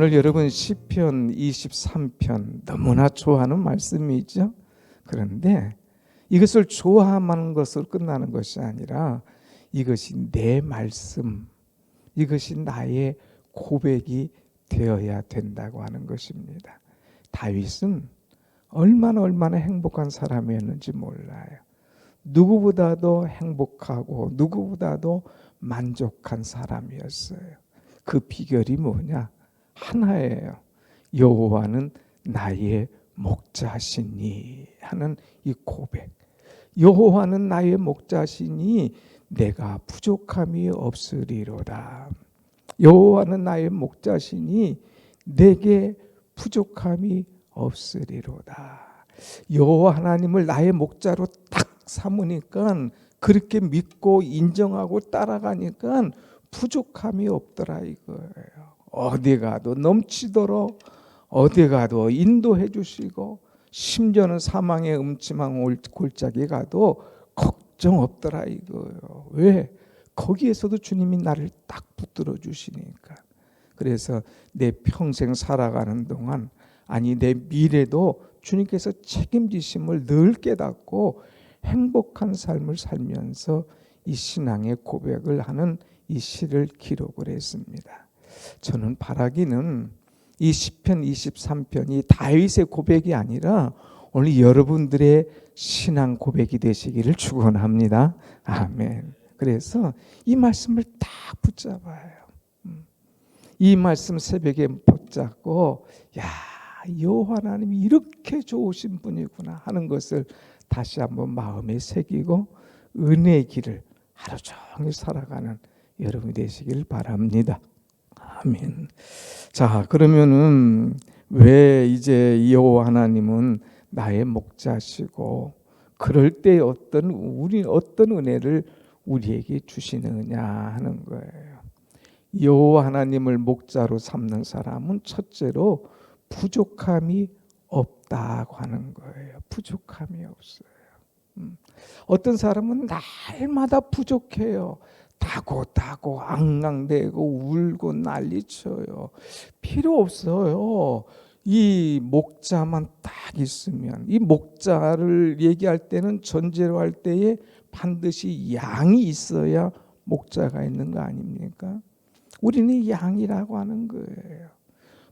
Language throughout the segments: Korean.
오늘 여러분 시편 23편 너무나 좋아하는 말씀이죠. 그런데 이것을 좋아하는 것으로 끝나는 것이 아니라 이것이 내 말씀, 이것이 나의 고백이 되어야 된다고 하는 것입니다. 다윗은 얼마나 행복한 사람이었는지 몰라요. 누구보다도 행복하고 누구보다도 만족한 사람이었어요. 그 비결이 뭐냐? 하나예요. 여호와는 나의 목자시니 하는 이 고백. 여호와는 나의 목자시니 내가 부족함이 없으리로다. 여호와는 나의 목자시니 내게 부족함이 없으리로다. 여호와 하나님을 나의 목자로 딱 삼으니까, 그렇게 믿고 인정하고 따라가니까 부족함이 없더라 이거예요. 어디 가도 넘치도록 어디 가도 인도해 주시고, 심지어는 사망의 음침한 골짜기 가도 걱정 없더라 이거예요. 왜? 거기에서도 주님이 나를 딱 붙들어 주시니까. 그래서 내 평생 살아가는 동안, 아니 내 미래도 주님께서 책임지심을 늘 깨닫고 행복한 삶을 살면서 이 신앙의 고백을 하는 이 시를 기록을 했습니다. 저는 바라기는 이 시편 23편이 다윗의 고백이 아니라 오늘 여러분들의 신앙 고백이 되시기를 축원합니다. 아멘. 그래서 이 말씀을 딱 붙잡아요. 이 말씀 새벽에 붙잡고, 야, 여호와 하나님이 이렇게 좋으신 분이구나 하는 것을 다시 한번 마음에 새기고 은혜의 길을 하루 종일 살아가는 여러분이 되시길 바랍니다. 아멘. 자, 그러면은 왜 이제 여호와 하나님은 나의 목자시고 그럴 때 어떤 은혜를 우리에게 주시느냐 하는 거예요. 여호와 하나님을 목자로 삼는 사람은 첫째로 부족함이 없다고 하는 거예요. 부족함이 없어요. 어떤 사람은 날마다 부족해요. 다고 앙앙대고 울고 난리쳐요. 필요 없어요. 이 목자만 딱 있으면, 이 목자를 얘기할 때는 전제로 할 때에 반드시 양이 있어야 목자가 있는 거 아닙니까? 우리는 양이라고 하는 거예요.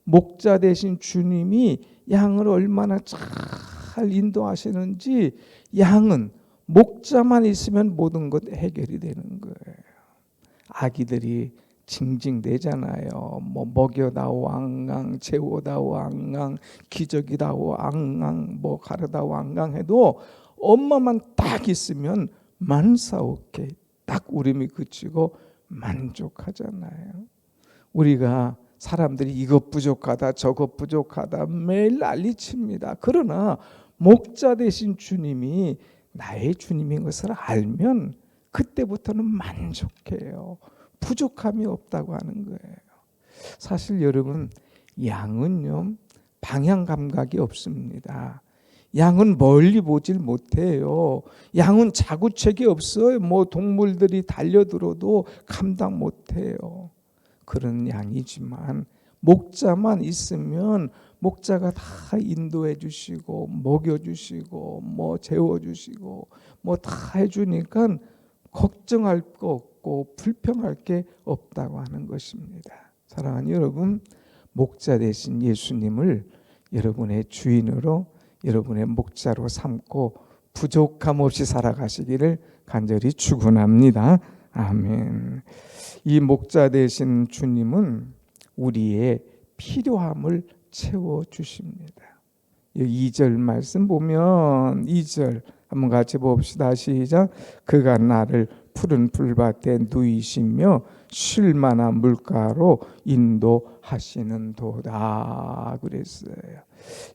목자 되신 주님이 양을 얼마나 잘 인도하시는지, 양은 목자만 있으면 모든 것 해결이 되는 거예요. 아기들이 징징대잖아요. 뭐 먹여다오 앙앙, 재워다오 앙앙, 기저귀다오 앙앙, 뭐 가르다오 앙앙 해도 엄마만 딱 있으면 만사오케 딱 울음이 그치고 만족하잖아요. 우리가 사람들이 이것 부족하다 저것 부족하다 매일 난리칩니다. 그러나 목자 되신 주님이 나의 주님인 것을 알면 그때부터는 만족해요. 부족함이 없다고 하는 거예요. 사실 여러분, 양은요 방향 감각이 없습니다. 양은 멀리 보질 못해요. 양은 자구책이 없어요. 뭐 동물들이 달려들어도 감당 못해요. 그런 양이지만 목자만 있으면 목자가 다 인도해 주시고 먹여 주시고 뭐 재워 주시고 뭐 다 해주니까 걱정할 거 없고 불평할 게 없다고 하는 것입니다. 사랑하는 여러분, 목자 되신 예수님을 여러분의 주인으로, 여러분의 목자로 삼고 부족함 없이 살아가시기를 간절히 축원합니다. 아멘. 이 목자 되신 주님은 우리의 필요함을 채워주십니다. 2절 말씀 보면 2절 한번 같이 봅시다. 시작. 그가 나를 푸른 풀밭에 누이시며 쉴 만한 물가로 인도하시는 도다 그랬어요.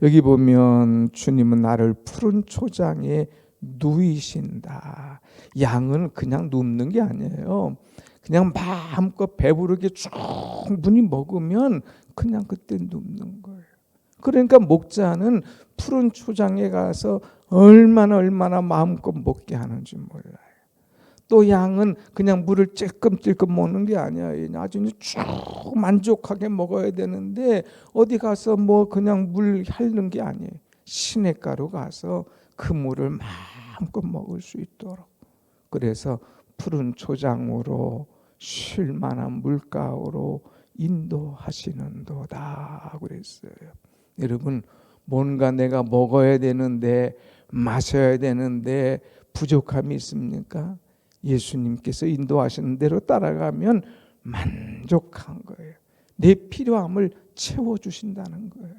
여기 보면 주님은 나를 푸른 초장에 누이신다. 양은 그냥 눕는 게 아니에요. 그냥 마음껏 배부르게 충분히 먹으면 그냥 그때 눕는 거예요. 그러니까 목자는 푸른 초장에 가서 얼마나 마음껏 먹게 하는지 몰라요. 또 양은 그냥 물을 찔끔찔끔 먹는 게 아니야. 나중에 쭉 만족하게 먹어야 되는데 어디 가서 뭐 그냥 물 핥는 게 아니에요. 시냇가로 가서 그 물을 마음껏 먹을 수 있도록. 그래서 푸른 초장으로 쉴 만한 물가로 인도하시는도다 그랬어요. 여러분, 뭔가 내가 먹어야 되는데 마셔야 되는데 부족함이 있습니까? 예수님께서 인도하시는 대로 따라가면 만족한 거예요. 내 필요함을 채워주신다는 거예요.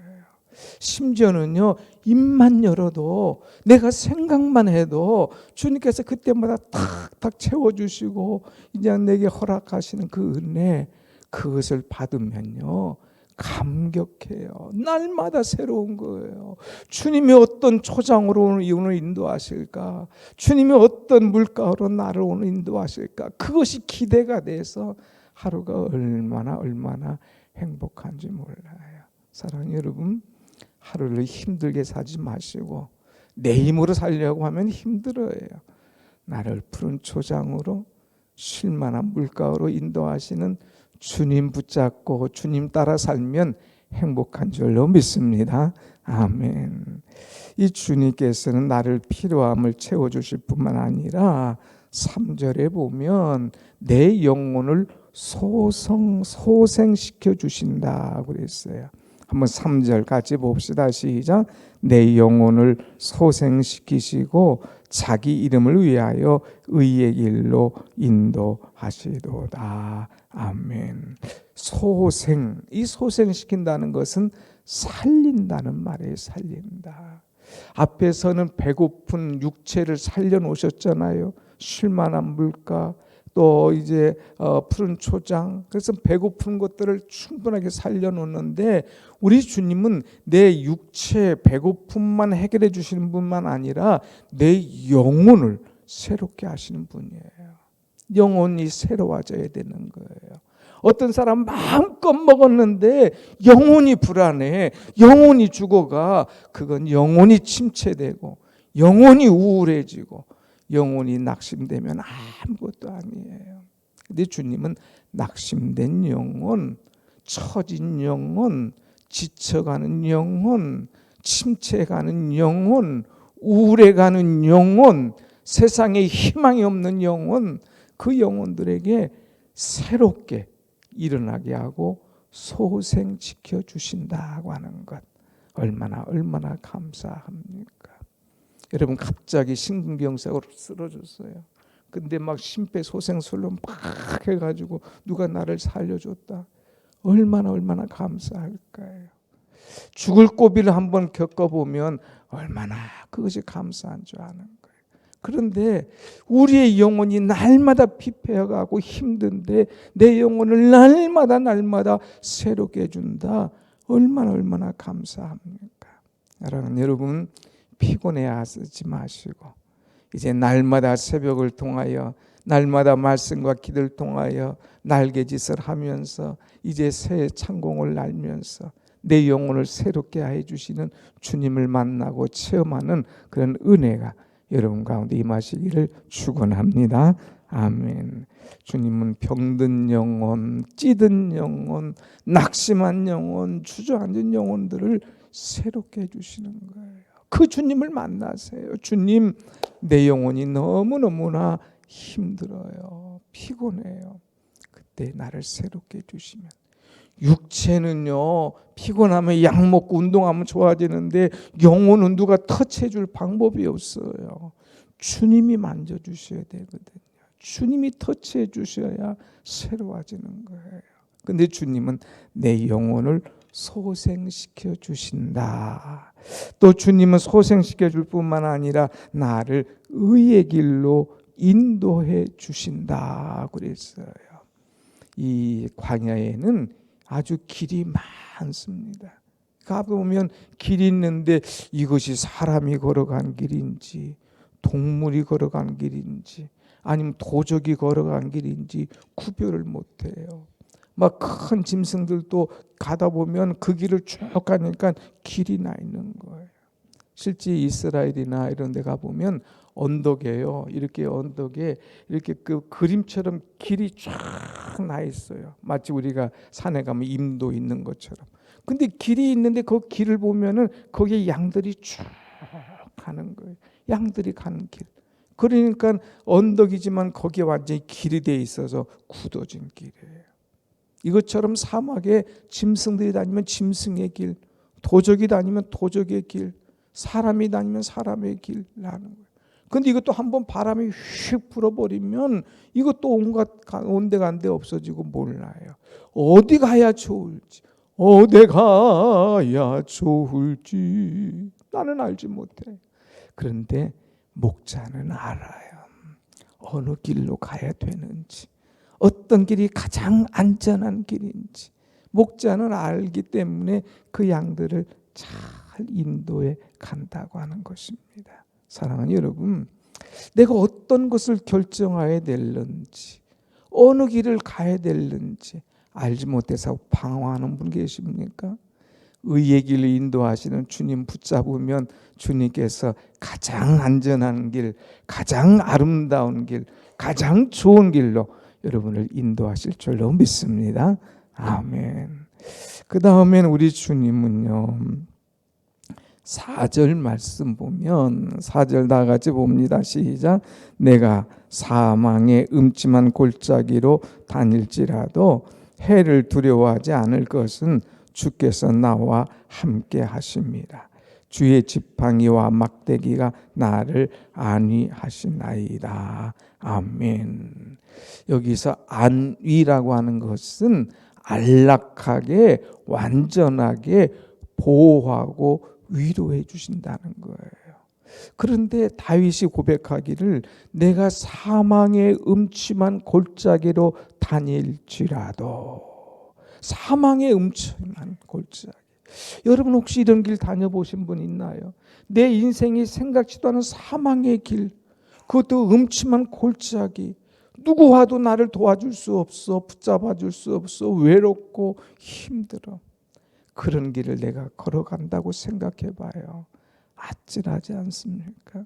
심지어는요, 입만 열어도 내가 생각만 해도 주님께서 그때마다 탁탁 채워주시고 이제 내게 허락하시는 그 은혜, 그것을 받으면요 감격해요. 날마다 새로운 거예요. 주님이 어떤 초장으로 오늘 인도하실까? 주님이 어떤 물가로 나를 오늘 인도하실까? 그것이 기대가 돼서 하루가 얼마나 행복한지 몰라요. 사랑하는 여러분, 하루를 힘들게 사지 마시고 내 힘으로 살려고 하면 힘들어요. 나를 푸른 초장으로 쉴 만한 물가로 인도하시는 주님 붙잡고 주님 따라 살면 행복한 줄로 믿습니다. 아멘. 이 주님께서는 나를 필요함을 채워주실 뿐만 아니라 3절에 보면 내 영혼을 소생시켜 주신다 그랬어요. 한번 3절 같이 봅시다. 시작. 내 영혼을 소생시키시고 자기 이름을 위하여 의의 길로 인도하시도다. 아멘. 소생, 이 소생시킨다는 것은 살린다는 말이에요. 살린다. 앞에서는 배고픈 육체를 살려놓으셨잖아요. 쉴만한 물가, 또 이제 푸른 초장, 그래서 배고픈 것들을 충분하게 살려놓는데 우리 주님은 내 육체 배고픔만 해결해 주시는 분만 아니라 내 영혼을 새롭게 하시는 분이에요. 영혼이 새로워져야 되는 거예요. 어떤 사람 마음껏 먹었는데 영혼이 불안해, 영혼이 죽어가. 그건 영혼이 침체되고 영혼이 우울해지고 영혼이 낙심되면 아무것도 아니에요. 근데 주님은 낙심된 영혼, 처진 영혼, 지쳐가는 영혼, 침체가는 영혼, 우울해가는 영혼, 세상에 희망이 없는 영혼, 그 영혼들에게 새롭게 일어나게 하고 소생시켜 주신다고 하는 것, 얼마나 감사합니까? 여러분, 갑자기 심근경색으로 쓰러졌어요. 근데 막 심폐소생술로 막 해가지고 누가 나를 살려줬다. 얼마나 감사할까요? 죽을 고비를 한번 겪어보면 얼마나 그것이 감사한 줄 아는 거예요. 그런데 우리의 영혼이 날마다 피폐해가고 힘든데 내 영혼을 날마다 새롭게 해준다. 얼마나 감사합니까? 사랑하는 여러분, 피곤해하지 마시고 이제 날마다 새벽을 통하여 날마다 말씀과 기도를 통하여 날개짓을 하면서 이제 새 창공을 날면서 내 영혼을 새롭게 해주시는 주님을 만나고 체험하는 그런 은혜가 여러분 가운데 임하시기를 축원합니다. 아멘. 주님은 병든 영혼, 찌든 영혼, 낙심한 영혼, 주저앉은 영혼들을 새롭게 해주시는 거예요. 그 주님을 만나세요. 주님, 내 영혼이 너무나 힘들어요. 피곤해요. 그때 나를 새롭게 해주시면. 육체는요, 피곤하면 약 먹고 운동하면 좋아지는데 영혼은 누가 터치해 줄 방법이 없어요. 주님이 만져주셔야 되거든요. 주님이 터치해 주셔야 새로워지는 거예요. 근데 주님은 내 영혼을 소생시켜 주신다. 또 주님은 소생시켜 줄 뿐만 아니라 나를 의의 길로 인도해 주신다 그랬어요. 이 광야에는 아주 길이 많습니다. 가보면 길이 있는데 이것이 사람이 걸어간 길인지 동물이 걸어간 길인지 아니면 도적이 걸어간 길인지 구별을 못해요. 막 큰 짐승들도 가다 보면 그 길을 쭉 가니까 길이 나 있는 거예요. 실제 이스라엘이나 이런 데 가보면 언덕이에요. 이렇게 언덕에 이렇게 그 그림처럼 길이 쫙 나 있어요. 마치 우리가 산에 가면 임도 있는 것처럼. 근데 길이 있는데 그 길을 보면은 거기에 양들이 쭉 가는 거예요. 양들이 가는 길. 그러니까 언덕이지만 거기에 완전히 길이 돼 있어서 굳어진 길이에요. 이것처럼 사막에 짐승들이 다니면 짐승의 길, 도적이 다니면 도적의 길, 사람이 다니면 사람의 길라는 거예요. 근데 이것도 한번 바람이 휙 불어버리면 이것도 온데간데 없어지고 몰라요. 어디 가야 좋을지, 어디 가야 좋을지 나는 알지 못해. 그런데 목자는 알아요. 어느 길로 가야 되는지, 어떤 길이 가장 안전한 길인지 목자는 알기 때문에 그 양들을 잘 인도해 간다고 하는 것입니다. 사랑하는 여러분, 내가 어떤 것을 결정해야 될는지, 어느 길을 가야 될는지 알지 못해서 방황하는 분 계십니까? 의의 길을 인도하시는 주님 붙잡으면 주님께서 가장 안전한 길, 가장 아름다운 길, 가장 좋은 길로 여러분을 인도하실 줄로 믿습니다. 아멘. 그 다음엔 우리 주님은요, 4절 말씀 보면 4절 다 같이 봅니다. 시작. 내가 사망의 음침한 골짜기로 다닐지라도 해를 두려워하지 않을 것은 주께서 나와 함께 하십니다. 주의 지팡이와 막대기가 나를 안위하시나이다. 아멘. 여기서 안위라고 하는 것은 안락하게 완전하게 보호하고 위로해 주신다는 거예요. 그런데 다윗이 고백하기를 내가 사망의 음침한 골짜기로 다닐지라도, 사망의 음침한 골짜기. 여러분 혹시 이런 길 다녀보신 분 있나요? 내 인생이 생각지도 않은 사망의 길, 그것도 음침한 골짜기. 누구 와도 나를 도와줄 수 없어, 붙잡아 줄 수 없어, 외롭고 힘들어. 그런 길을 내가 걸어간다고 생각해 봐요. 아찔하지 않습니까?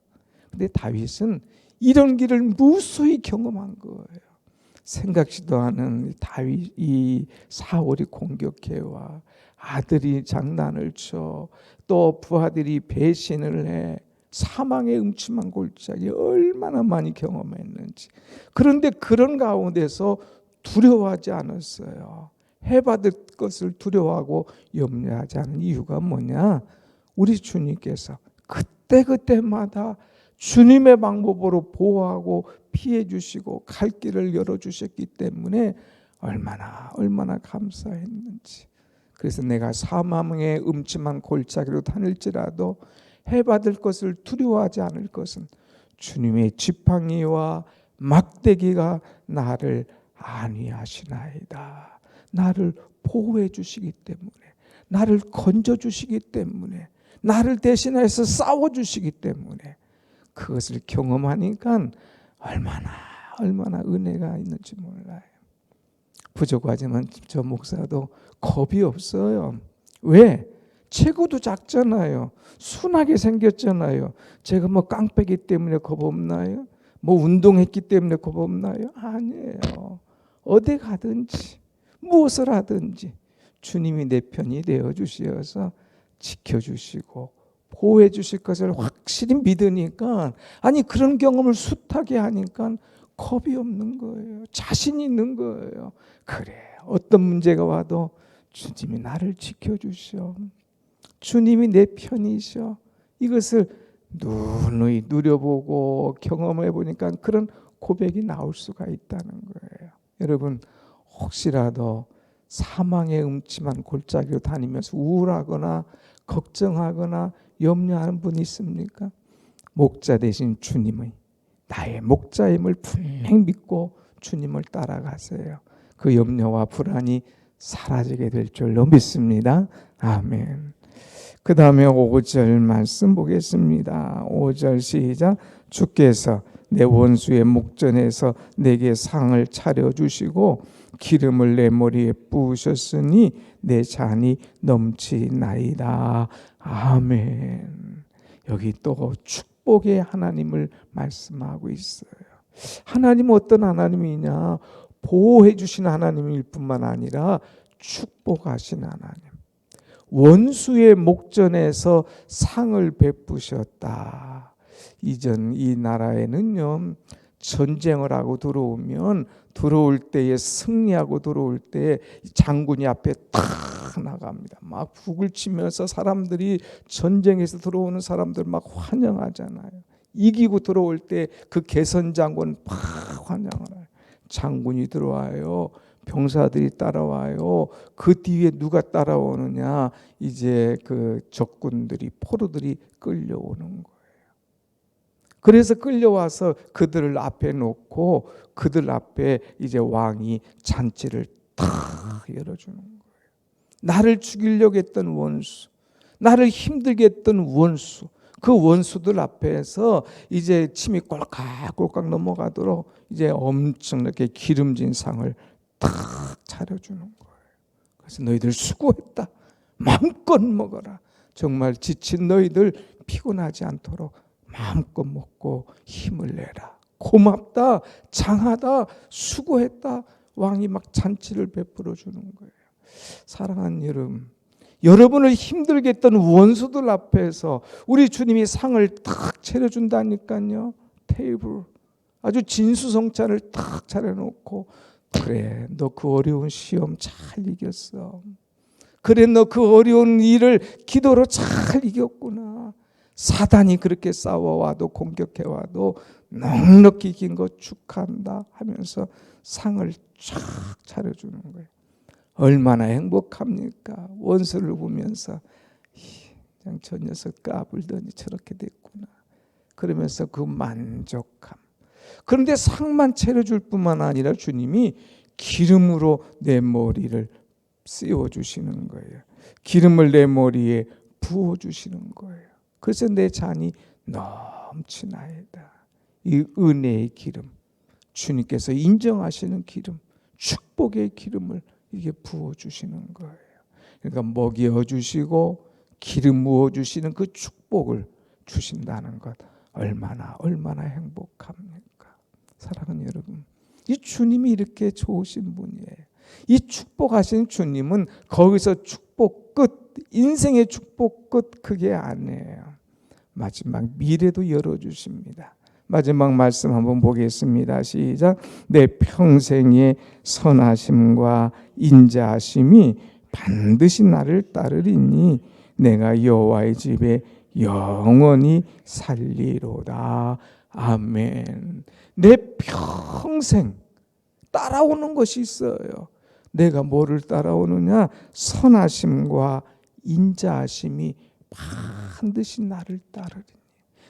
근데 다윗은 이런 길을 무수히 경험한 거예요. 생각지도 않은 다윗, 이 사울이 공격해와 아들이 장난을 쳐, 또 부하들이 배신을 해, 사망의 음침한 골짜기 얼마나 많이 경험했는지. 그런데 그런 가운데서 두려워하지 않았어요. 해받을 것을 두려워하고 염려하지 않은 이유가 뭐냐? 우리 주님께서 그때그때마다 주님의 방법으로 보호하고 피해 주시고 갈 길을 열어주셨기 때문에 얼마나 감사했는지. 그래서 내가 사망의 음침한 골짜기로 다닐지라도 해받을 것을 두려워하지 않을 것은 주님의 지팡이와 막대기가 나를 안위하시나이다. 나를 보호해 주시기 때문에, 나를 건져 주시기 때문에, 나를 대신해서 싸워 주시기 때문에 그것을 경험하니까 얼마나 은혜가 있는지 몰라요. 부족하지만 저 목사도 겁이 없어요. 왜? 체구도 작잖아요. 순하게 생겼잖아요. 제가 뭐 깡패기 때문에 겁 없나요? 뭐 운동했기 때문에 겁 없나요? 아니에요. 어디 가든지 무엇을 하든지 주님이 내 편이 되어 주시어서 지켜주시고 보호해 주실 것을 확실히 믿으니까, 아니 그런 경험을 숱하게 하니까 겁이 없는 거예요. 자신이 있는 거예요. 그래, 어떤 문제가 와도 주님이 나를 지켜주셔, 주님이 내 편이셔. 이것을 누누이 누려보고 경험해 보니까 그런 고백이 나올 수가 있다는 거예요. 여러분 혹시라도 사망의 음침한 골짜기로 다니면서 우울하거나 걱정하거나 염려하는 분이 있습니까? 목자 대신 주님의 나의 목자임을 분명히 믿고 주님을 따라가세요. 그 염려와 불안이 사라지게 될 줄로 믿습니다. 아멘. 그 다음에 5절 말씀 보겠습니다. 5절 시작. 주께서 내 원수의 목전에서 내게 상을 차려주시고 기름을 내 머리에 부으셨으니 내 잔이 넘치나이다. 아멘. 여기 또 축복의 하나님을 말씀하고 있어요. 하나님은 어떤 하나님이냐? 보호해 주신 하나님일 뿐만 아니라 축복하신 하나님. 원수의 목전에서 상을 베푸셨다. 이전 이 나라에는요, 전쟁을 하고 들어올 때에 승리하고 들어올 때 장군이 앞에 탁 나갑니다. 막 북을 치면서 사람들이 전쟁에서 들어오는 사람들 막 환영하잖아요. 이기고 들어올 때 그 개선 장군 막 환영을 해요. 장군이 들어와요. 병사들이 따라와요. 그 뒤에 누가 따라오느냐? 이제 그 적군들이, 포로들이 끌려오는 거예요. 그래서 끌려와서 그들을 앞에 놓고 그들 앞에 이제 왕이 잔치를 탁 열어주는 거예요. 나를 죽이려고 했던 원수, 나를 힘들게 했던 원수, 그 원수들 앞에서 이제 침이 꼴깍꼴깍 넘어가도록 이제 엄청나게 기름진 상을 탁 차려주는 거예요. 그래서 너희들 수고했다. 마음껏 먹어라. 정말 지친 너희들 피곤하지 않도록 마음껏 먹고 힘을 내라. 고맙다, 장하다, 수고했다. 왕이 막 잔치를 베풀어 주는 거예요. 사랑하는 여러분, 여러분을 힘들게 했던 원수들 앞에서 우리 주님이 상을 탁 차려준다니까요. 테이블, 아주 진수성찬을 탁 차려놓고, 그래, 너 그 어려운 시험 잘 이겼어. 그래, 너 그 어려운 일을 기도로 잘 이겼구나. 사단이 그렇게 싸워와도 공격해와도 넉넉히 이긴 거 축하한다 하면서 상을 쫙 차려주는 거예요. 얼마나 행복합니까? 원수를 보면서 그냥 저 녀석 까불더니 저렇게 됐구나. 그러면서 그 만족함. 그런데 상만 차려줄 뿐만 아니라 주님이 기름으로 내 머리를 씌워주시는 거예요. 기름을 내 머리에 부어주시는 거예요. 그래서 내 잔이 넘치나이다. 이 은혜의 기름, 주님께서 인정하시는 기름, 축복의 기름을 이게 부어주시는 거예요. 그러니까 먹여주시고 기름 부어주시는 그 축복을 주신다는 것, 얼마나 행복합니까? 사랑하는 여러분, 이 주님이 이렇게 좋으신 분이에요. 이 축복하신 주님은 거기서 축복 끝, 인생의 축복 끝, 그게 아니에요. 마지막 미래도 열어주십니다. 마지막 말씀 한번 보겠습니다. 시작. 내 평생의 선하심과 인자하심이 반드시 나를 따르리니 내가 여호와의 집에 영원히 살리로다. 아멘. 내 평생 따라오는 것이 있어요. 내가 뭐를 따라오느냐? 선하심과 인자하심이 반드시 나를 따르리니.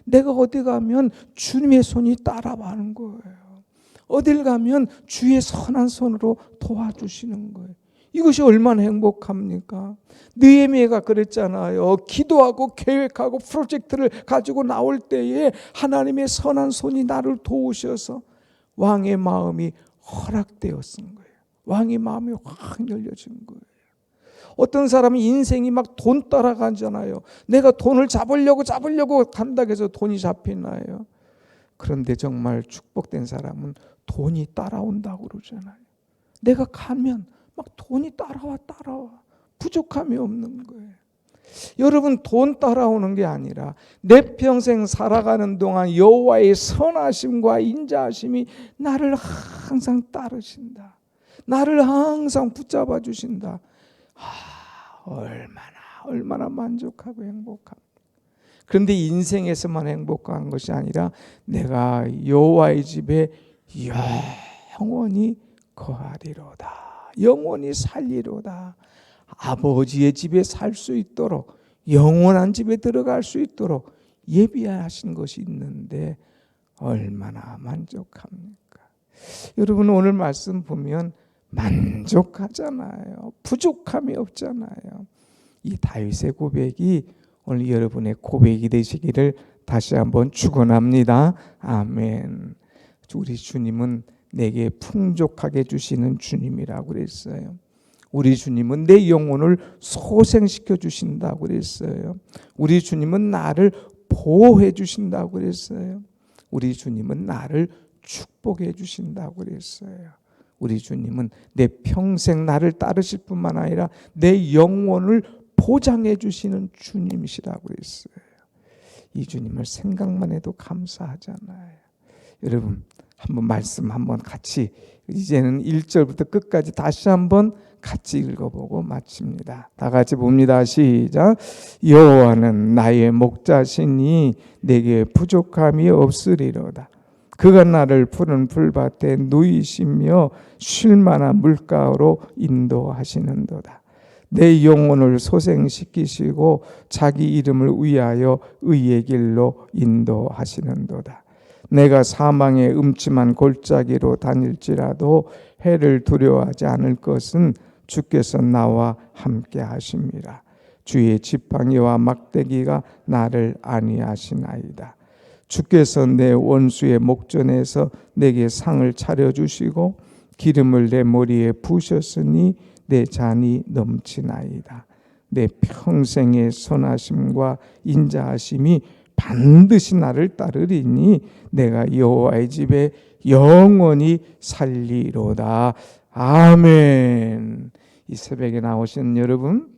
내가 어디 가면 주님의 손이 따라가는 거예요. 어딜 가면 주의 선한 손으로 도와주시는 거예요. 이것이 얼마나 행복합니까? 느헤미야가 그랬잖아요. 기도하고 계획하고 프로젝트를 가지고 나올 때에 하나님의 선한 손이 나를 도우셔서 왕의 마음이 허락되었은 거예요. 왕의 마음이 확 열려진 거예요. 어떤 사람이 인생이 막 돈 따라가잖아요. 내가 돈을 잡으려고 간다고 해서 돈이 잡히나요? 그런데 정말 축복된 사람은 돈이 따라온다고 그러잖아요. 내가 가면 막 돈이 따라와 부족함이 없는 거예요. 여러분, 돈 따라오는 게 아니라 내 평생 살아가는 동안 여호와의 선하심과 인자하심이 나를 항상 따르신다. 나를 항상 붙잡아 주신다. 얼마나 만족하고 행복합니다. 그런데 인생에서만 행복한 것이 아니라 내가 여호와의 집에 영원히 거하리로다. 영원히 살리로다. 아버지의 집에 살 수 있도록, 영원한 집에 들어갈 수 있도록 예비하신 것이 있는데 얼마나 만족합니까? 여러분, 오늘 말씀 보면 만족하잖아요. 부족함이 없잖아요. 이 다윗의 고백이 오늘 여러분의 고백이 되시기를 다시 한번 축원합니다. 아멘. 우리 주님은 내게 풍족하게 주시는 주님이라고 그랬어요. 우리 주님은 내 영혼을 소생시켜 주신다고 그랬어요. 우리 주님은 나를 보호해 주신다고 그랬어요. 우리 주님은 나를 축복해 주신다고 그랬어요. 우리 주님은 내 평생 나를 따르실 뿐만 아니라 내 영혼을 보장해 주시는 주님이시라고 그랬어요. 이 주님을 생각만 해도 감사하잖아요. 여러분 한번 말씀 한번 같이 이제는 1절부터 끝까지 다시 한번 같이 읽어보고 마칩니다. 다 같이 봅니다. 시작. 여호와는 나의 목자시니 내게 부족함이 없으리로다. 그가 나를 푸른 풀밭에 누이시며 쉴만한 물가로 인도하시는도다. 내 영혼을 소생시키시고 자기 이름을 위하여 의의 길로 인도하시는도다. 내가 사망의 음침한 골짜기로 다닐지라도 해를 두려워하지 않을 것은 주께서 나와 함께 하심이라. 주의 지팡이와 막대기가 나를 안위하시나이다. 주께서 내 원수의 목전에서 내게 상을 차려주시고 기름을 내 머리에 부으셨으니 내 잔이 넘치나이다. 내 평생의 선하심과 인자하심이 반드시 나를 따르리니 내가 여호와의 집에 영원히 살리로다. 아멘. 이 새벽에 나오신 여러분,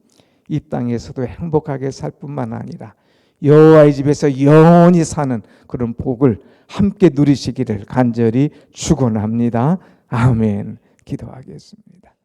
이 땅에서도 행복하게 살 뿐만 아니라 여호와의 집에서 영원히 사는 그런 복을 함께 누리시기를 간절히 축원합니다. 아멘. 기도하겠습니다.